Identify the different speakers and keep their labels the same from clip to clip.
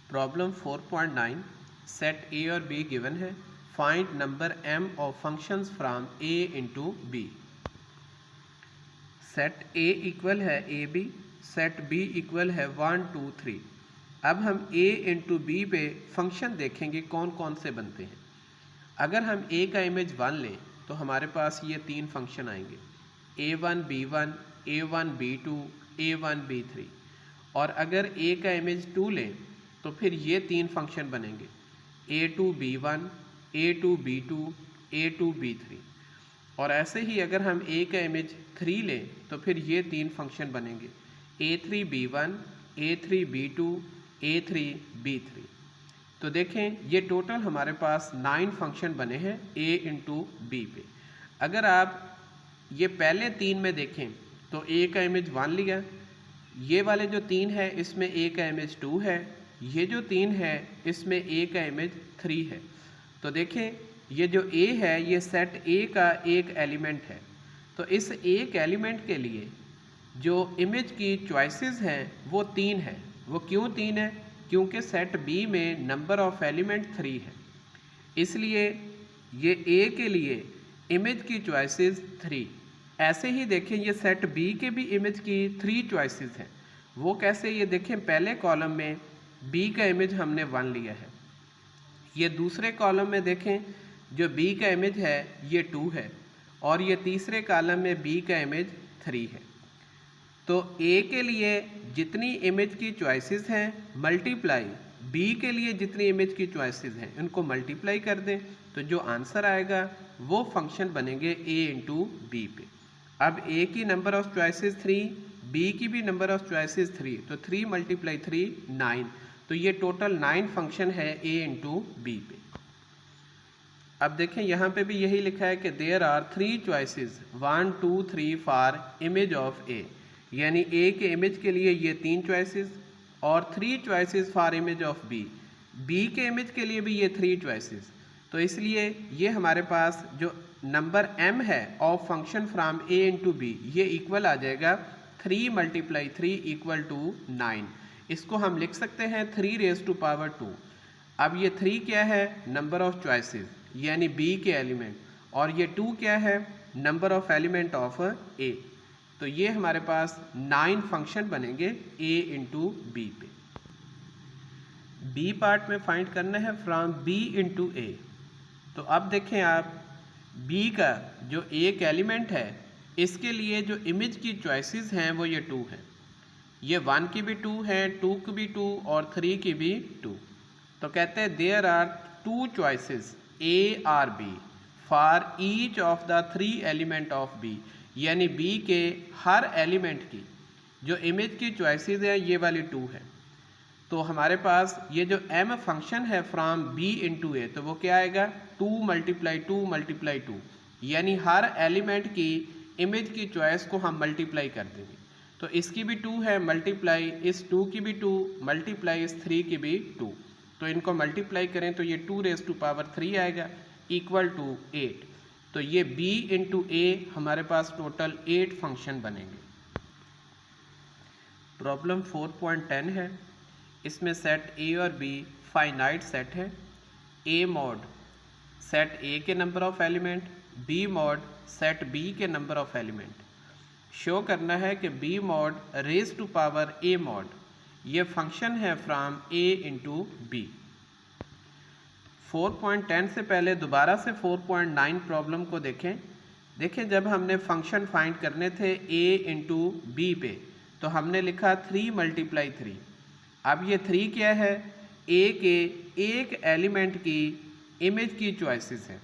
Speaker 1: Problem 4.9 set a और b given है, find number m of functions from a into b. Set a equal है a b, set b equal है 1 2 3। अब हम a into b पे function देखेंगे कौन कौन से बनते हैं। अगर हम a का इमेज 1 लें तो हमारे पास ये तीन फंक्शन आएंगे, a1 b1, a1 b2, a1 b3। और अगर a का इमेज 2 लें तो फिर ये तीन फंक्शन बनेंगे, a2 b1, a2 b2, a2 b3। और ऐसे ही अगर हम a का इमेज 3 लें तो फिर ये तीन फंक्शन बनेंगे, a3 b1, a3 b2, a3 b3। तो देखें ये टोटल हमारे पास 9 फंक्शन बने हैं a इंटू बी पे। अगर आप ये पहले तीन में देखें तो a का इमेज 1 लिया, ये वाले जो तीन है इसमें a का इमेज 2 है, ये जो तीन है इसमें a का इमेज 3 है। तो देखें ये जो a है ये सेट a का एक एलिमेंट है। तो इस एक एलिमेंट के लिए जो इमेज की चॉइसेस हैं वो तीन है। वो क्यों तीन है? क्योंकि सेट b में नंबर ऑफ एलिमेंट 3 है, इसलिए ये a के लिए इमेज की चॉइसेस 3। ऐसे ही देखें ये सेट b के भी इमेज की 3 चॉइसेस हैं। वो कैसे? ये देखें पहले कॉलम में b का इमेज हमने 1 लिया है, ये दूसरे कॉलम में देखें जो b का इमेज है ये 2 है, और ये तीसरे कॉलम में b का इमेज 3 है। तो a के लिए जितनी इमेज की चॉइसेस हैं मल्टीप्लाई b के लिए जितनी इमेज की चॉइसेस हैं उनको मल्टीप्लाई कर दें तो जो आंसर आएगा वो फंक्शन बनेंगे a इंटू बी पे। अब a की नंबर ऑफ चॉइसेस 3, b की भी नंबर ऑफ चॉइसेस 3, तो 3 मल्टीप्लाई 3 9। तो ये टोटल 9 फंक्शन है a इंटू बी पे। अब देखें यहाँ पे भी यही लिखा है कि there are 3 choices 1 2 3 for image of a, यानी a के इमेज के लिए ये 3 चॉइसेस और 3 choices for image of b, b के इमेज के लिए भी ये 3 चॉइसेस। तो इसलिए ये हमारे पास जो नंबर m है of function from a into B ये इक्वल आ जाएगा 3 मल्टीप्लाई 3 इक्वल टू 9। इसको हम लिख सकते हैं 3 रेज़ टू पावर 2। अब ये 3 क्या है? नंबर ऑफ चॉइसेस यानी b के एलिमेंट, और ये 2 क्या है? Number of element of a। तो ये हमारे पास 9 फंक्शन बनेंगे a इंटू बी पे। b पार्ट में फाइंड करना है फ्रॉम b इंटू a। तो अब देखें आप b का जो एक एलिमेंट है इसके लिए जो इमेज की चॉइसेस हैं वो ये 2 हैं, ये 1 की भी 2 है, 2 की भी 2 और 3 की भी 2। तो कहते हैं देयर आर 2 चॉइसेस a और b for each of the 3 element of b, यानी b के हर एलिमेंट की जो इमेज की चॉइसेस हैं ये वाली 2 है। तो हमारे पास ये जो m फंक्शन है फ्रॉम b इंटू a, तो वो क्या आएगा? 2 मल्टीप्लाई 2 मल्टीप्लाई 2, यानी हर एलिमेंट की इमेज की चॉइस को हम मल्टीप्लाई कर देंगे। तो इसकी भी 2 है, मल्टीप्लाई इस 2 की भी 2, मल्टीप्लाई इस 3 की भी 2। तो इनको मल्टीप्लाई करें तो ये 2 रेज़ टू पावर 3 आएगा इक्वल टू 8। तो ये b इंटू a हमारे पास टोटल 8 फंक्शन बनेंगे। प्रॉब्लम 4.10 है, इसमें सेट a और b फाइनाइट सेट है। a मॉड सेट a के number of element, b mod set b के नंबर ऑफ एलिमेंट। शो करना है कि b mod raise to power a mod ये फंक्शन है फ्रॉम a इंटू बी। 4.10 से पहले दोबारा से 4.9 प्रॉब्लम को देखें जब हमने फंक्शन फाइंड करने थे a इंटू बी पे तो हमने लिखा 3 मल्टीप्लाई 3। अब ये 3 क्या है? a के एक एलिमेंट की इमेज की चॉइसेस है।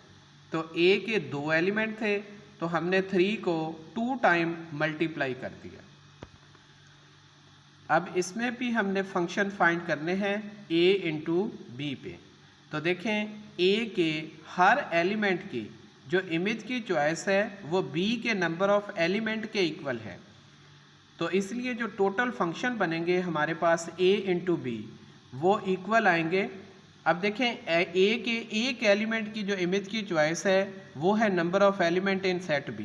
Speaker 1: तो a के 2 एलिमेंट थे तो हमने 3 को 2 टाइम मल्टीप्लाई कर दिया। अब इसमें भी हमने फंक्शन फाइंड करने हैं a इंटू बी पे। तो देखें a के हर एलिमेंट की जो इमेज की चॉइस है वो b के नंबर ऑफ एलिमेंट के इक्वल है। तो इसलिए जो टोटल फंक्शन बनेंगे हमारे पास a इंटू बी वो इक्वल आएंगे। अब देखें a के एक एलिमेंट की जो इमेज की चॉइस है वो है number of element in set b,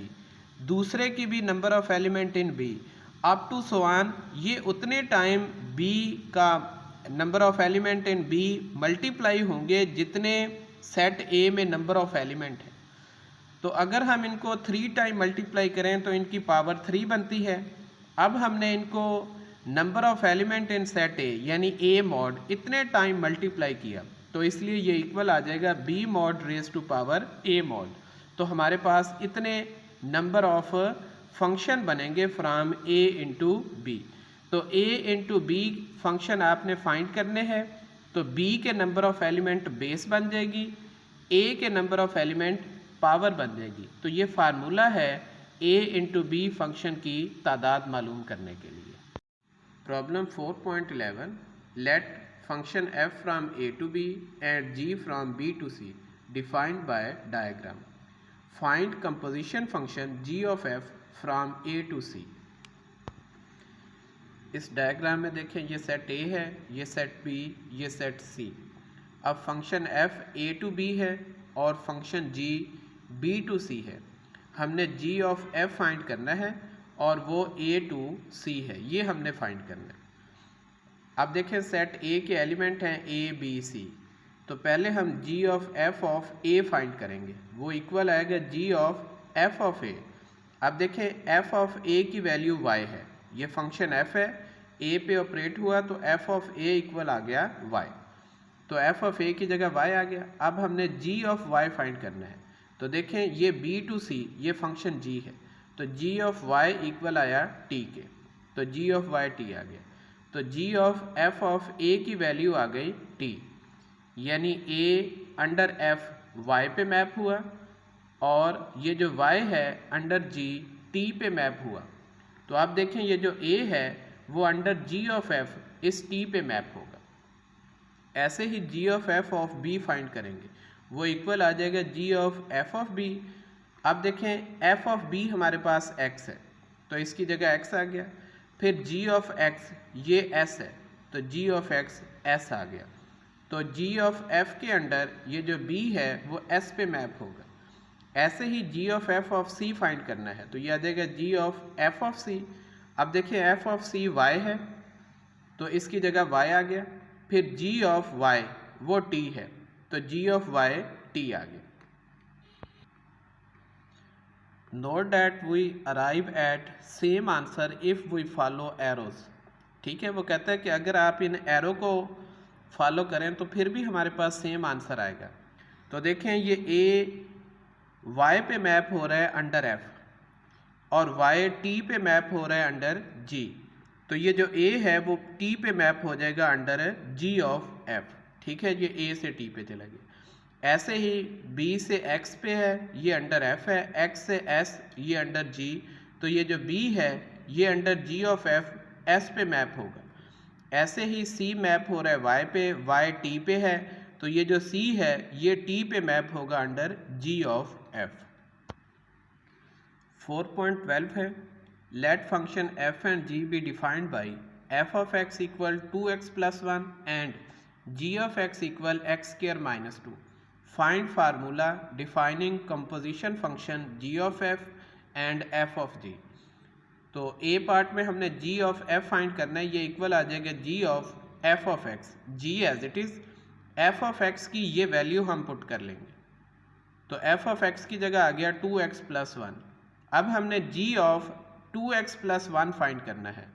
Speaker 1: दूसरे की भी number of element in b, up to so on. ये उतने टाइम b का number of element in B multiply होंगे जितने सेट ए में नंबर ऑफ एलिमेंट है। तो अगर हम इनको 3 टाइम मल्टीप्लाई करें तो इनकी पावर 3 बनती है। अब हमने इनको number of element in set A यानी ए मॉड इतने टाइम मल्टीप्लाई किया, तो इसलिए ये इक्वल आ जाएगा B mod raise to power A mod. तो हमारे पास इतने नंबर ऑफ फंक्शन बनेंगे फ्रॉम ए इंटू बी। तो ए इंटू बी फंक्शन आपने फाइंड करने हैं, तो बी के नंबर ऑफ एलिमेंट बेस बन जाएगी, ए के नंबर ऑफ एलिमेंट पावर बन जाएगी। तो ये फार्मूला है ए इंटू बी फंक्शन की तादाद मालूम करने के लिए। Problem 4.11 let function f from a to b and g फ्रॉम b to c defined by diagram. Find composition function g of f from a to c। इस डायग्राम में देखें, ये सेट a है, ये सेट b, ये set c। अब function f a to b है और function g b to c है। हमने g of f फाइंड करना है और वो a to c है, ये हमने फाइंड करना है। अब देखें सेट a के एलिमेंट हैं a b c, तो पहले हम g of f of a find करेंगे, वो इक्वल आएगा g of f of a। अब देखें f of a की वैल्यू y है, ये फंक्शन f है, a पे ऑपरेट हुआ तो f of a इक्वल आ गया y, तो f of a की जगह y आ गया। अब हमने g of y फाइंड करना है, तो देखें ये b to c ये फंक्शन g है, तो g of y इक्वल आया t के, तो g of y t आ गया। तो g of f of a की वैल्यू आ गई t, यानी a अंडर f y पे मैप हुआ और ये जो y है अंडर g t पे मैप हुआ। तो आप देखें ये जो a है वो अंडर g of f इस t पे मैप होगा। ऐसे ही g of f of b find करेंगे, वो इक्वल आ जाएगा g of f of b। अब देखें f of b हमारे पास x है, तो इसकी जगह x आ गया। फिर g of x ये s है, तो g of x s आ गया। तो g of f के अंडर ये जो b है वो s पे मैप होगा। ऐसे ही g of f of c find करना है, तो ये आ जाएगा g of f of c। अब देखिए f of c y है, तो इसकी जगह y आ गया। फिर g of y वो t है, तो g of y t आ गया। Note that we arrive at same answer if we follow arrows। ठीक है, वो कहता है कि अगर आप इन एरो को फॉलो करें तो फिर भी हमारे पास सेम आंसर आएगा। तो देखें ये a y पे मैप हो रहा है अंडर f और y t पे मैप हो रहा है अंडर g, तो ये जो a है वो t पे मैप हो जाएगा अंडर g of f। ठीक है, ये a से t पे चला गया। ऐसे ही b से x पे है, ये अंडर f है, x से s ये अंडर g, तो ये जो b है ये under g of f s पे मैप होगा। ऐसे ही c मैप हो रहा है y पे, y t पे है, तो ये जो c है ये t पे मैप होगा अंडर g of f। 4.12 है let function f and g be defined by f of x equal 2x plus 1 and g of x equal x square minus 2। Find formula defining composition function g of f and f of g। तो a part में हमने g of f find करना है, ये equal आ जाएगा g of f of x, g as it is, f of x की ये वैल्यू हम पुट कर लेंगे, तो f of x की जगह आ गया 2x प्लस 1। अब हमने g of 2x plus 1 find करना है,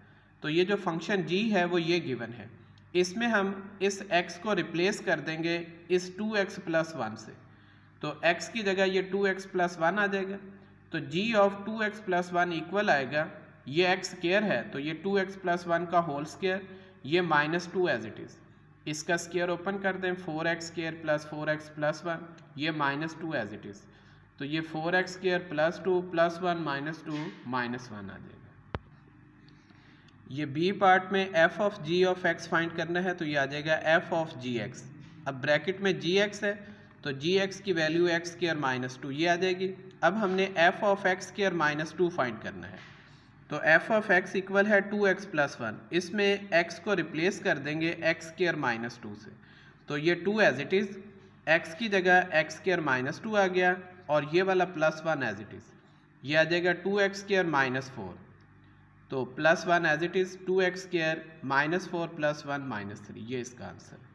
Speaker 1: तो ये जो फंक्शन g है वो ये गिवन है, इसमें हम इस x को रिप्लेस कर देंगे इस 2x प्लस 1 से, तो x की जगह ये 2x प्लस 1 आ जाएगा। तो g of 2x plus 1 equal आएगा, ये x स्क्वायर है तो ये 2x प्लस 1 का होल स्क्वायर, ये माइनस 2 एज इट इज़, इसका स्क्वायर ओपन कर दें 4x square plus 4x plus 1, ये माइनस 2 एज इट इज़, तो ये 4x square plus 2 plus 1 minus 2 minus 1 आ जाएगा। ये b पार्ट में f of g of x find करना है, तो ये आ जाएगा f ऑफ gx। अब ब्रैकेट में gx है तो gx की वैल्यू x स्क्वायर माइनस 2 ये आ जाएगी। अब हमने f of x square minus 2 find करना है, तो f ऑफ x इक्वल है 2x प्लस 1, इसमें x को रिप्लेस कर देंगे x स्क्वायर माइनस 2 से, तो ये 2 एज इट इज़, x की जगह x स्क्वायर माइनस 2 आ गया और ये वाला प्लस 1 एज इट इज़, ये आ जाएगा 2x स्क्वायर माइनस 4। तो +1 एज इट इज़ 2x² -4 + 1 -3, ये इसका आंसर है।